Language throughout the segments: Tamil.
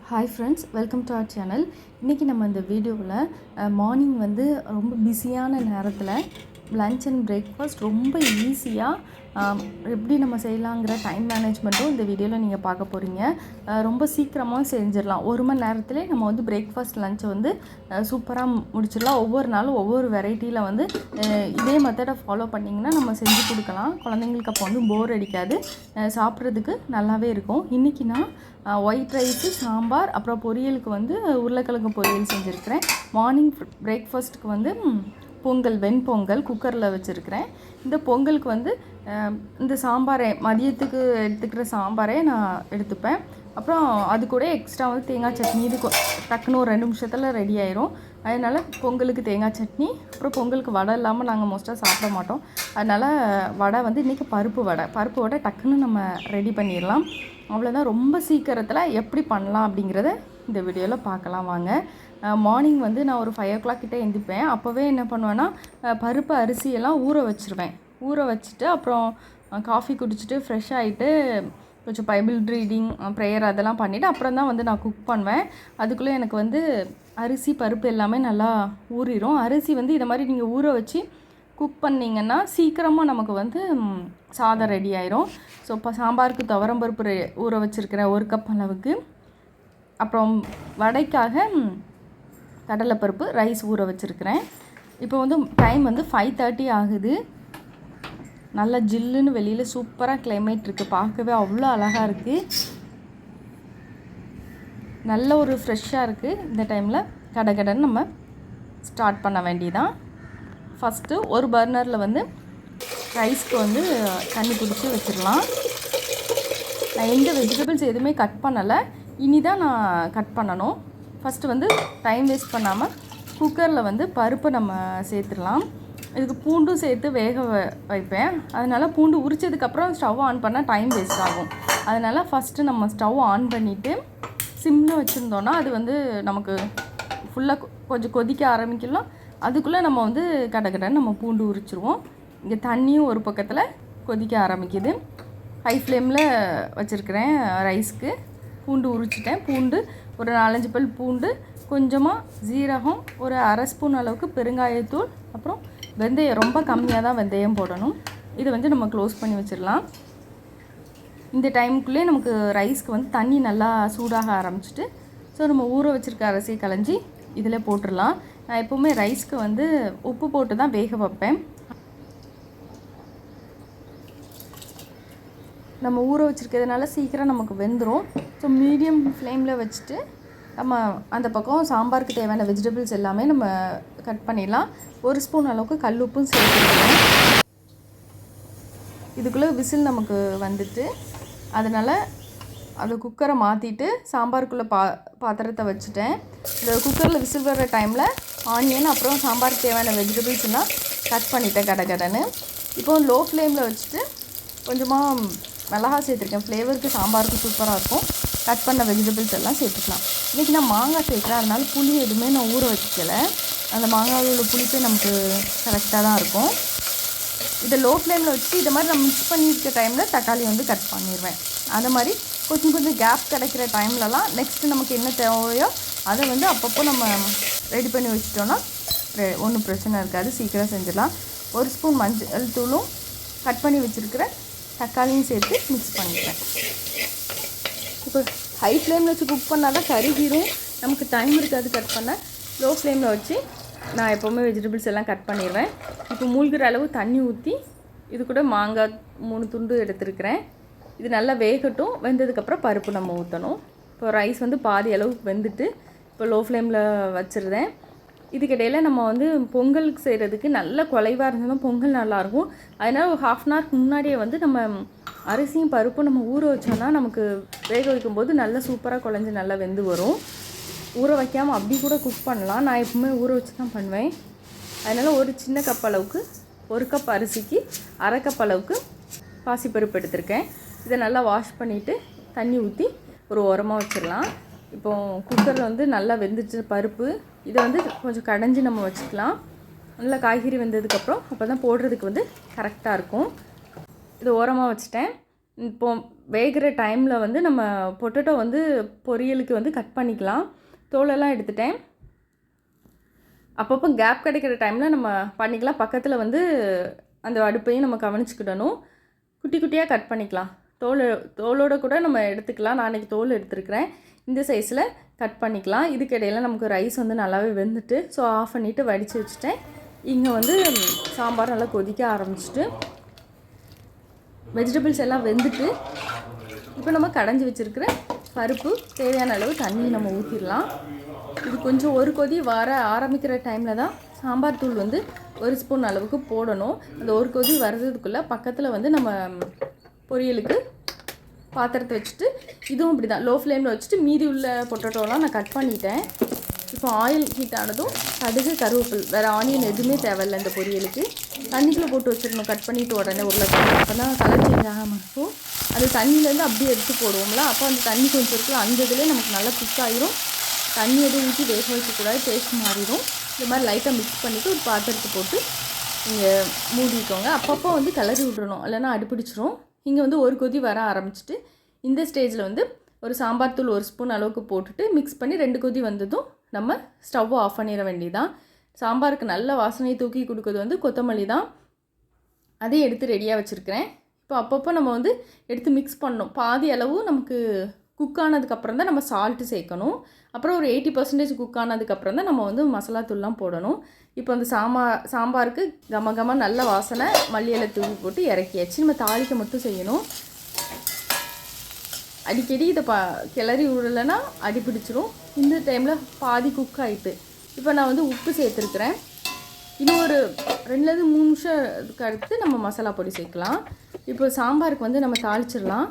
Hi friends, welcome to our channel. இன்றைக்கி நம்ம இந்த வீடியோவில் மார்னிங் வந்து ரொம்ப பிஸியான நேரத்தில் லன்ச் அண்ட் பிரேக்ஃபாஸ்ட் ரொம்ப ஈஸியாக எப்படி நம்ம செய்யலாங்கிற டைம் மேனேஜ்மெண்ட்டும் இந்த வீடியோவில் நீங்கள் பார்க்க போகிறீங்க. ரொம்ப சீக்கிரமாக செஞ்சிடலாம். 1 மணி நேரத்திலே நம்ம வந்து பிரேக்ஃபாஸ்ட் லன்ச்சை வந்து சூப்பராக முடிச்சிடலாம். ஒவ்வொரு நாளும் ஒவ்வொரு வெரைட்டியில் வந்து இதே மெத்தடை ஃபாலோ பண்ணிங்கன்னா நம்ம செஞ்சு கொடுக்கலாம். குழந்தைங்களுக்கு அப்போ வந்து போர் அடிக்காது, சாப்பிட்றதுக்கு நல்லாவே இருக்கும். இன்றைக்கி நான் ஒயிட் ரைஸு, சாம்பார், அப்புறம் பொரியலுக்கு வந்து உருளைக்கிழங்கு பொரியல் செஞ்சுருக்கிறேன். மார்னிங் பிரேக்ஃபாஸ்ட்டுக்கு வந்து வெண்பொங்கல் குக்கரில் வச்சுருக்கிறேன். இந்த பொங்கலுக்கு வந்து இந்த சாம்பாரை மதியத்துக்கு எடுத்துக்கிற சாம்பாரே நான் எடுத்துப்பேன். அப்புறம் அது கூட எக்ஸ்ட்ரா வந்து தேங்காய் சட்னி, இது டக்குன்னு ஒரு 2 நிமிஷத்தில் ரெடி ஆயிரும். அதனால் பொங்கலுக்கு தேங்காய் சட்னி, அப்புறம் பொங்கலுக்கு வடை இல்லாமல் நாங்கள் மோஸ்ட்டாக சாப்பிட மாட்டோம். அதனால் வடை வந்து இன்றைக்கி பருப்பு வடை டக்குன்னு நம்ம ரெடி பண்ணிடலாம். அவ்வளோதான். ரொம்ப சீக்கிரத்தில் எப்படி பண்ணலாம் அப்படிங்கிறத இந்த வீடியோவில் பார்க்கலாம் வாங்க. மார்னிங் வந்து நான் ஒரு 5 o'clock கிட்டே எழுந்திப்பேன். அப்போவே என்ன பண்ணுவேன்னா பருப்பு அரிசியெல்லாம் ஊற வச்சுருவேன். ஊற வச்சுட்டு அப்புறம் காஃபி குடிச்சிட்டு ஃப்ரெஷ் ஆகிட்டு கொஞ்சம் பைபிள் ரீடிங், ப்ரேயர் அதெல்லாம் பண்ணிவிட்டு அப்புறம் தான் வந்து நான் குக் பண்ணுவேன். அதுக்குள்ளே எனக்கு வந்து அரிசி பருப்பு எல்லாமே நல்லா ஊறிடும். அரிசி வந்து இதை மாதிரி நீங்கள் ஊற வச்சு குக் பண்ணிங்கன்னா சீக்கிரமாக நமக்கு வந்து சாதம் ரெடி ஆயிரும். ஸோ இப்போ சாம்பாருக்கு துவரம்பருப்பு ஊற வச்சுருக்கிறேன் 1 கப் அளவுக்கு. அப்புறம் வடைக்காக கடலைப்பருப்பு, ரைஸ் ஊற வச்சுருக்கிறேன். இப்போ வந்து டைம் வந்து 5:30 ஆகுது. நல்லா ஜில்லுன்னு வெளியில் சூப்பராக கிளைமேட் இருக்குது. பார்க்கவே அவ்வளோ அழகாக இருக்குது. நல்ல ஒரு ஃப்ரெஷ்ஷாக இருக்குது. இந்த டைமில் கடகடன்னு நம்ம ஸ்டார்ட் பண்ண வேண்டியதான். ஃபஸ்ட்டு ஒரு பர்னரில் வந்து ரைஸ்க்கு வந்து தண்ணி பிடிச்சி வச்சிடலாம். நான் எந்த வெஜிடபிள்ஸ் எதுவுமே கட் பண்ணலை, இனி தான் நான் கட் பண்ணணும். ஃபஸ்ட்டு வந்து டைம் வேஸ்ட் பண்ணாமல் குக்கரில் வந்து பருப்பை நம்ம சேர்த்துடலாம். இதுக்கு பூண்டும் சேர்த்து வேக வைப்பேன். அதனால் பூண்டு உரித்ததுக்கப்புறம் ஸ்டவ் ஆன் பண்ணால் டைம் வேஸ்ட் ஆகும். அதனால் ஃபஸ்ட்டு நம்ம ஸ்டவ் ஆன் பண்ணிவிட்டு சிம்மில் வச்சுருந்தோன்னா அது வந்து நமக்கு ஃபுல்லாக கொஞ்சம் கொதிக்க ஆரம்பிக்கலாம். அதுக்குள்ளே நம்ம வந்து கடகடன்னு நம்ம பூண்டு உரிச்சிருவோம். இங்கே தண்ணியும் ஒரு பக்கத்தில் கொதிக்க ஆரம்பிக்குது. ஹை ஃப்ளேமில் வச்சுருக்கிறேன் ரைஸ்க்கு. பூண்டு உரிச்சிட்டேன். பூண்டு ஒரு 4-5 பல் பூண்டு, கொஞ்சமாக ஜீரகம், ஒரு 1/2 ஸ்பூன் அளவுக்கு பெருங்காயத்தூள், அப்புறம் வெந்தயம் ரொம்ப கம்மியாக தான் வெந்தயம் போடணும். இதை வந்து நம்ம க்ளோஸ் பண்ணி வச்சிடலாம். இந்த டைமுக்குள்ளே நமக்கு ரைஸ்க்கு வந்து தண்ணி நல்லா சூடாக ஆரம்பிச்சிட்டு ஸோ நம்ம ஊற வச்சுருக்க அரிசியை களைஞ்சி இதில் போட்டுடலாம். நான் எப்போவுமே ரைஸ்க்கு வந்து உப்பு போட்டு தான் வேக வைப்பேன். நம்ம ஊற வச்சுருக்கிறதுனால சீக்கிரம் நமக்கு வெந்துடும். ஸோ மீடியம் ஃப்ளேமில் வச்சுட்டு நம்ம அந்த பக்கம் சாம்பாருக்கு தேவையான வெஜிடபிள்ஸ் எல்லாமே நம்ம கட் பண்ணிடலாம். 1 ஸ்பூன் அளவுக்கு கல் உப்பும் சேர்த்துக்கலாம். இதுக்குள்ளே விசில் நமக்கு வந்துட்டு அதனால் அந்த குக்கரை மாற்றிட்டு சாம்பாருக்குள்ளே பாத்திரத்தை வச்சுட்டேன். இந்த குக்கரில் விசில் வர்ற டைமில் ஆனியன் அப்புறம் சாம்பாருக்கு தேவையான வெஜிடபிள்ஸ் எல்லாம் கட் பண்ணிட்டேன் கடகடன்னு. இப்போது லோ ஃப்ளேமில் வச்சுட்டு கொஞ்சமாக மிளகா சேர்த்துருக்கேன். ஃப்ளேவருக்கு சாம்பாருக்கு சூப்பராக இருக்கும். கட் பண்ண வெஜிடபிள்ஸ் எல்லாம் சேர்த்துக்கலாம். இன்றைக்கி நான் மாங்காய் சேர்க்குறேன். அதனால புளி எதுவுமே நான் ஊற வச்சுக்கலை. அந்த மாங்காயில் உள்ள புளிப்பே நமக்கு கரெக்டாக தான் இருக்கும். இதை லோ ஃப்ளேமில் வச்சுட்டு இதை மாதிரி நான் மிக்ஸ் பண்ணியிருக்க டைமில் தக்காளி வந்து கட் பண்ணிடுவேன். அதை மாதிரி கொஞ்சம் கேப் கிடைக்கிற டைம்லலாம் நெக்ஸ்ட்டு நமக்கு என்ன தேவையோ அதை வந்து அப்பப்போ நம்ம ரெடி பண்ணி வச்சிட்டோன்னா ஒன்றும் பிரச்சனை இருக்காது, சீக்கிரம் செஞ்சிடலாம். 1 ஸ்பூன் மஞ்சள் தூளும் கட் பண்ணி வச்சுருக்கிற தக்காளியும் சேர்த்து மிக்ஸ் பண்ணிக்கிறேன். இப்போ ஹை ஃப்ளேமில் வச்சு குக் பண்ணால் தான் கருகிரும், நமக்கு டைம் இருக்காது கட் பண்ண. லோ ஃப்ளேமில் வச்சு நான் எப்போவுமே வெஜிடபிள்ஸ் எல்லாம் கட் பண்ணிடுவேன். இப்போ மூழ்கிற அளவு தண்ணி ஊற்றி இது கூட மாங்காய் 3 துண்டு எடுத்துருக்கிறேன். இது நல்லா வேகட்டும். வெந்ததுக்கப்புறம் பருப்பு நம்ம ஊற்றணும். இப்போ ரைஸ் வந்து பாதி அளவுக்கு வெந்துட்டு இப்போ லோ ஃப்ளேமில் வச்சுருந்தேன். இதுக்கிடையில் நம்ம வந்து பொங்கலுக்கு செய்கிறதுக்கு நல்ல குலைவாக இருந்தாலும் பொங்கல் நல்லாயிருக்கும். அதனால் ஒரு 1/2 hour முன்னாடியே வந்து நம்ம அரிசியும் பருப்பும் நம்ம ஊற வச்சோன்னா நமக்கு வேக வைக்கும்போது நல்லா சூப்பராக குழஞ்சி நல்லா வெந்து வரும். ஊற வைக்காமல் அப்படி கூட குக் பண்ணலாம். நான் எப்பவுமே ஊற வச்சு தான் பண்ணுவேன். அதனால் ஒரு சின்ன கப் அளவுக்கு 1 கப் அரிசிக்கு 1/2 கப் அளவுக்கு பாசிப்பருப்பு எடுத்திருக்கேன். இதை நல்லா வாஷ் பண்ணிவிட்டு தண்ணி ஊற்றி ஒரு ஓரமாக வச்சிடலாம். இப்போது குக்கரில் வந்து நல்லா வெந்துச்சு பருப்பு. இதை வந்து கொஞ்சம் கடைஞ்சி நம்ம வச்சுக்கலாம். நல்லா காய்கறி வெந்ததுக்கப்புறம் அப்போ தான் போடுறதுக்கு வந்து கரெக்டாக இருக்கும். இது ஓரமாக வச்சுட்டேன். இப்போது வேகிற டைமில் வந்து நம்ம பொட்டேட்டோ வந்து பொரியலுக்கு வந்து கட் பண்ணிக்கலாம். தோலெல்லாம் எடுத்துட்டேன். அப்பப்போ கேப் கிடைக்கிற டைமில் நம்ம பண்ணிக்கலாம். பக்கத்தில் வந்து அந்த அடுப்பையும் நம்ம கவனிச்சுக்கிடணும். குட்டி குட்டியாக கட் பண்ணிக்கலாம். தோலோடு கூட நம்ம எடுத்துக்கலாம். நான் இன்றைக்கி தோல் எடுத்துருக்கிறேன். இந்த சைஸில் கட் பண்ணிக்கலாம். இதுக்கிடையில் நமக்கு ரைஸ் வந்து நல்லாவே வெந்துட்டு ஸோ ஆஃப் பண்ணிவிட்டு வடித்து வச்சுட்டேன். இங்கே வந்து சாம்பார் நல்லா கொதிக்க ஆரம்பிச்சிட்டு வெஜிடபிள்ஸ் எல்லாம் வெந்துட்டு இப்போ நம்ம கடைஞ்சி வச்சுருக்கிற பருப்பு தேவையான அளவு தண்ணி நம்ம ஊற்றிடலாம். இது கொஞ்சம் ஒரு கொதி வர ஆரம்பிக்கிற டைமில் தான் சாம்பார் தூள் வந்து 1 ஸ்பூன் அளவுக்கு போடணும். அந்த ஒரு கொதி வர்றதுக்குள்ளே பக்கத்தில் வந்து நம்ம பொரியலுக்கு பாத்திரத்தை வச்சுட்டு இதுவும் இப்படி தான் லோ ஃப்ளேமில் வச்சுட்டு மீதி உள்ள பொட்டேட்டோலாம் நான் கட் பண்ணிட்டேன். இப்போ ஆயில் ஹீட் ஆனதும் கடுகு கருவேப்பில் வேறு ஆனியன் எதுவுமே தேவையில்லை. இந்த பொரியலுக்கு தண்ணிக்குள்ளே போட்டு வச்சுருக்கணும். கட் பண்ணிவிட்டு உடனே உருளைக்கிழங்கு அப்போ தான் கலர் சேஞ்ச் ஆகாமல் இருக்கும். அது தண்ணியிலேருந்து அப்படியே எடுத்து போடுவோம்ல, அப்போ அந்த தண்ணி கொஞ்சம் இருக்குல்ல அந்த இதுலேயே நமக்கு நல்லா குக் ஆகிரும். தண்ணி எதுவும் ஊற்றி வேக வைக்கக்கூடாது, டேஸ்ட் மாறிடும். இந்த மாதிரி லைட்டாக மிக்ஸ் பண்ணிவிட்டு ஒரு பாத்திரத்தை போட்டு நீங்கள் மூடிக்கோங்க. அப்பப்போ வந்து கிளறி விட்றணும், இல்லைன்னா அடிப்பிடிச்சிரும். இங்கே வந்து ஒரு கொதி வர ஆரம்பிச்சிட்டு இந்த ஸ்டேஜில் வந்து ஒரு சாம்பார் தூள் 1 ஸ்பூன் அளவுக்கு போட்டுட்டு மிக்ஸ் பண்ணி 2 கொதி வந்ததும் நம்ம ஸ்டவ்வை ஆஃப் பண்ணிட வேண்டியதான். சாம்பாருக்கு நல்ல வாசனையை தூக்கி கொடுக்குறது வந்து கொத்தமல்லி தான். அதையும் எடுத்து ரெடியாக வச்சுருக்கிறேன். இப்போ அப்பப்போ நம்ம வந்து எடுத்து மிக்ஸ் பண்ணணும். பாதி அளவு நமக்கு குக் ஆனதுக்கப்புறம் தான் நம்ம சால்ட்டு சேர்க்கணும். அப்புறம் ஒரு 80% குக் ஆனதுக்கப்புறம் தான் நம்ம வந்து மசாலா தூள்லாம் போடணும். இப்போ அந்த சாம்பாருக்கு கம நல்ல வாசனை, மல்லி இலை தூவி போட்டு இறக்கியாச்சு. நம்ம தாளிக்க மட்டும் செய்யணும். அடிக்கடி இதை கிளறி விடலைன்னா அடி பிடிச்சிரும். இந்த டைமில் பாதி குக் ஆகிட்டு இப்போ நான் வந்து உப்பு சேர்த்துருக்குறேன். இன்னும் ஒரு 2-3 நிமிஷத்துக்கு அடுத்து நம்ம மசாலா பொடி சேர்க்கலாம். இப்போ சாம்பாருக்கு வந்து நம்ம தாளிச்சிடலாம்.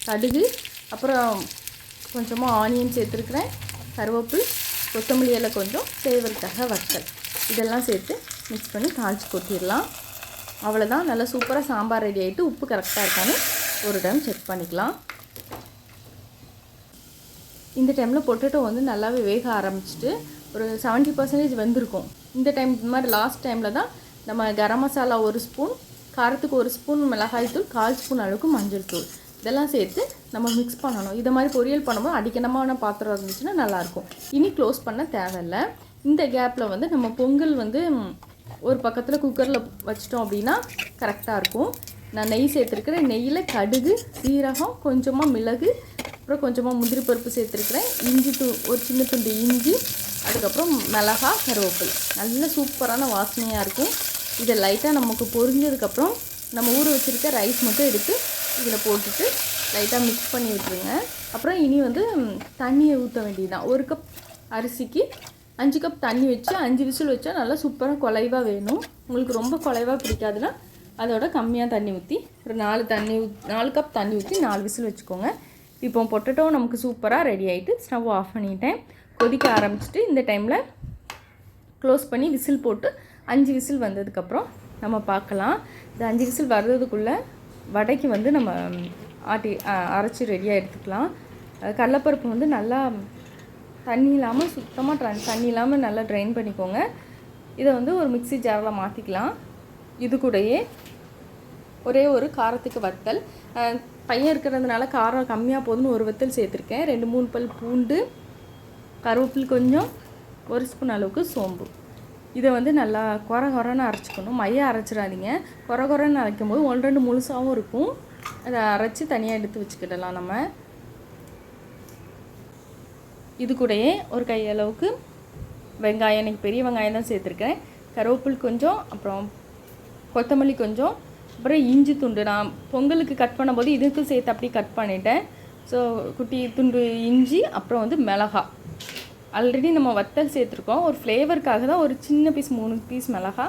கடுகு, அப்புறம் கொஞ்சமாக ஆனியன் சேர்த்துருக்குறேன், கருவேப்பில், கொத்தமல்லி இலை கொஞ்சம், சேவலுக்காக வத்தல், இதெல்லாம் சேர்த்து மிக்ஸ் பண்ணி தாளித்து கொட்டிடலாம். அவ்வளோதான். நல்லா சூப்பராக சாம்பார் ரெடி ஆகிட்டு உப்பு கரெக்டாக இருக்கான்னு ஒரு டைம் செக் பண்ணிக்கலாம். இந்த டைமில் பொட்டேட்டோ வந்து நல்லாவே வேக ஆரம்பிச்சிட்டு ஒரு 70% வெந்திருக்கும். இந்த டைம் இந்த மாதிரி லாஸ்ட் டைமில் தான் நம்ம கரம் மசாலா 1 ஸ்பூன், காரத்துக்கு 1 ஸ்பூன் மிளகாய் தூள், 1/4 ஸ்பூன் அளவுக்கு மஞ்சள் தூள் இதெல்லாம் சேர்த்து நம்ம மிக்ஸ் பண்ணணும். இதை மாதிரி பொரியல் பண்ணும்போது அடிக்கணமான பாத்திரம் இருந்துச்சுன்னா நல்லாயிருக்கும். இனி க்ளோஸ் பண்ண தேவையில்லை. இந்த கேப்பில் வந்து நம்ம பொங்கல் வந்து ஒரு பக்கத்தில் குக்கரில் வச்சிட்டோம் அப்படின்னா கரெக்டாக இருக்கும். நான் நெய் சேர்த்துருக்கிறேன். நெய்யில் கடுகு, சீரகம், கொஞ்சமாக மிளகு, அப்புறம் கொஞ்சமாக முந்திரி பருப்பு சேர்த்துருக்குறேன். இஞ்சி ஒரு சின்ன துண்டு இஞ்சி, அதுக்கப்புறம் மிளகா, கருவேப்பில், நல்ல சூப்பரான வாசனையாக இருக்கும். இதை லைட்டாக நமக்கு பொரிஞ்சதுக்கப்புறம் நம்ம ஊற வச்சுருக்க ரைஸ் மட்டும் எடுத்து இதில் போட்டுட்டு லைட்டாக மிக்ஸ் பண்ணி விட்டுருங்க. அப்புறம் இனி வந்து தண்ணியை ஊற்ற வேண்டியதுதான். 1 கப் அரிசிக்கு 5 கப் தண்ணி வச்சு 5 விசில் வச்சா நல்லா சூப்பராக குலைவாக வேணும். உங்களுக்கு ரொம்ப குலைவாக பிடிக்காதுன்னா அதோட கம்மியாக தண்ணி ஊற்றி ஒரு 4 கப் தண்ணி ஊற்றி 4 விசில் வச்சுக்கோங்க. இப்போ பொட்டேட்டோ நமக்கு சூப்பராக ரெடி ஆகிட்டு ஸ்டவ் ஆஃப் பண்ணிட்டேன். கொதிக்க ஆரம்பிச்சிட்டு இந்த டைமில் க்ளோஸ் பண்ணி விசில் போட்டு 5 விசில் வந்ததுக்கப்புறம் நம்ம பார்க்கலாம். இந்த 5 விசில் வர்றதுக்குள்ளே வடைக்கு வந்து நம்ம அரைச்சி ரெடியாக எடுத்துக்கலாம். கடலைப்பருப்பு வந்து நல்லா தண்ணி இல்லாமல் சுத்தமாக தண்ணி இல்லாமல் நல்லா ட்ரைன் பண்ணிக்கோங்க. இதை வந்து ஒரு மிக்ஸி ஜாரில் மாற்றிக்கலாம். இது கூடயே ஒரே ஒரு காரத்துக்கு வத்தல், பையன் இருக்கிறதுனால காரம் கம்மியாக போதுன்னு ஒரு வத்தல் சேர்த்துருக்கேன். 2-3 பல் பூண்டு, கருவேப்பில் கொஞ்சம், 1 ஸ்பூன் அளவுக்கு சோம்பு. இதை வந்து நல்லா கொரன்னு அரைச்சிக்கணும். மையம் அரைச்சிடாதீங்க. கொரன்னு அரைக்கும் போது 1-2 முழுசாகவும் இருக்கும். அதை அரைச்சி தனியாக எடுத்து வச்சுக்கிடலாம். நம்ம இது கூடயே ஒரு கையளவுக்கு வெங்காயம், எனக்கு பெரிய வெங்காயம் தான் சேர்த்துருக்கேன், கருவேப்பில் கொஞ்சம், அப்புறம் கொத்தமல்லி கொஞ்சம், அப்புறம் இஞ்சி துண்டு. நான் பொங்கலுக்கு கட் பண்ணும்போது இதுக்கு சேர்த்து அப்படியே கட் பண்ணிட்டேன். ஸோ குட்டி துண்டு இஞ்சி, அப்புறம் வந்து மிளகா. ஆல்ரெடி நம்ம வத்தல் சேர்த்துருக்கோம். ஒரு ஃப்ளேவருக்காக தான் ஒரு சின்ன பீஸ் 3 பீஸ் மிளகா.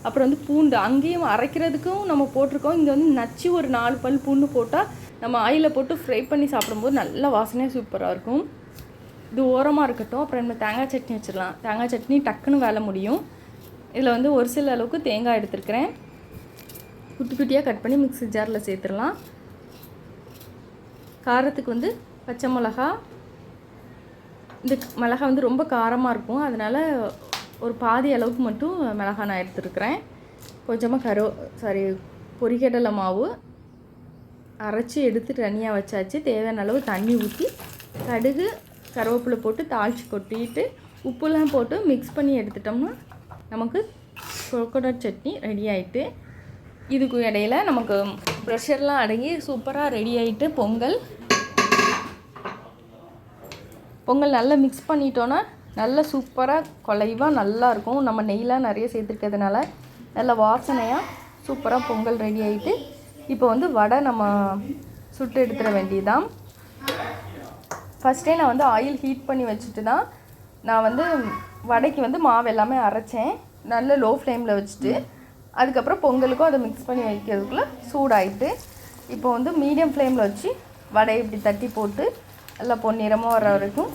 அப்புறம் வந்து பூண்டு அங்கேயும் அரைக்கிறதுக்கும் நம்ம போட்டிருக்கோம். இங்கே வந்து நச்சு ஒரு 4 பல் பூண்டு போட்டால் நம்ம ஆயிலில் போட்டு ஃப்ரை பண்ணி சாப்பிடும்போது நல்ல வாசனையாக சூப்பராக இருக்கும். இது ஓரமாக இருக்கட்டும். அப்புறம் நம்ம தேங்காய் சட்னி வச்சிடலாம். தேங்காய் சட்னி டக்குன்னு வேலை முடியும். இதில் வந்து ஒரு சில அளவுக்கு தேங்காய் எடுத்துருக்கிறேன். குட்டி குட்டியாக கட் பண்ணி மிக்ஸி ஜாரில் சேர்த்துடலாம். காரத்துக்கு வந்து பச்சை மிளகா, இந்த மிளகா வந்து ரொம்ப காரமாக இருக்கும், அதனால் ஒரு பாதி அளவுக்கு மட்டும் மிளகா நான் எடுத்துருக்கிறேன். கொஞ்சமாக பொரிகடலை மாவு, அரைச்சி எடுத்து தனியாக வச்சாச்சு. தேவையான அளவு தண்ணி ஊற்றி கடுகு கருவேப்பிலை போட்டு தாளித்து கொட்டிட்டு உப்புலாம் போட்டு மிக்ஸ் பண்ணி எடுத்துட்டோம்னா நமக்கு கோகோனட் சட்னி ரெடி ஆகிட்டு, இதுக்கு இடையில நமக்கு ப்ரெஷர்லாம் அடங்கி சூப்பராக ரெடி ஆகிட்டு பொங்கல் நல்லா மிக்ஸ் பண்ணிட்டோன்னா நல்லா சூப்பராக குலைவாக நல்லாயிருக்கும். நம்ம நெய்லாம் நிறைய சேர்த்துருக்கிறதுனால நல்ல வாசனையாக சூப்பராக பொங்கல் ரெடி ஆகிட்டு, இப்போ வந்து வடை நம்ம சுட்டு எடுத்துட வேண்டியதுதான். ஃபஸ்ட்டே நான் வந்து ஆயில் ஹீட் பண்ணி வச்சுட்டு தான் நான் வந்து வடைக்கு வந்து மாவு எல்லாமே அரைச்சேன். நல்ல லோ ஃப்ளேமில் வச்சுட்டு அதுக்கப்புறம் பொங்கலுக்கும் அதை மிக்ஸ் பண்ணி வைக்கிறதுக்குள்ளே சூடாகிட்டு, இப்போ வந்து மீடியம் ஃப்ளேமில் வச்சு வடையை இப்படி தட்டி போட்டு நல்லா பொன்னிறமாக வர வரைக்கும்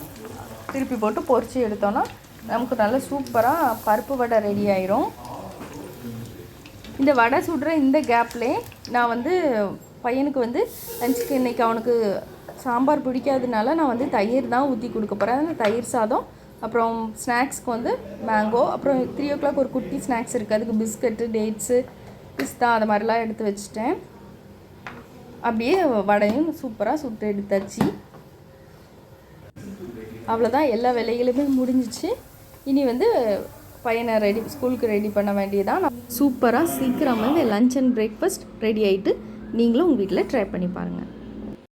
திருப்பி போட்டு பொரிச்சு எடுத்தோன்னா நமக்கு நல்லா சூப்பராக பருப்பு வடை ரெடி ஆயிரும். இந்த வடை சுடுற இந்த கேப்லே நான் வந்து பையனுக்கு வந்து லஞ்சுக்கு இன்றைக்கி அவனுக்கு சாம்பார் பிடிக்காததுனால நான் வந்து தயிர் தான் ஊற்றி கொடுக்க போகிறேன். அந்த தயிர் சாதம், அப்புறம் ஸ்நாக்ஸ்க்கு வந்து மேங்கோ, அப்புறம் 3 o'clock ஒரு குட்டி ஸ்நாக்ஸ் இருக்குது, அதுக்கு பிஸ்கட்டு, டேட்ஸு, பிஸ்தா அது மாதிரிலாம் எடுத்து வச்சுட்டேன். அப்படியே வடையும் சூப்பராக சுட்டு எடுத்தாச்சு. அவ்வளோதான், எல்லா வேலைகளுமே முடிஞ்சிச்சு. இனி வந்து பையனை ஸ்கூலுக்கு ரெடி பண்ண வேண்டியதான். சூப்பராக சீக்கிரமாக லஞ்ச் அண்ட் பிரேக்ஃபாஸ்ட் ரெடி ஆகிட்டு நீங்களும் உங்கள் வீட்டில் ட்ரை பண்ணி பாருங்கள்.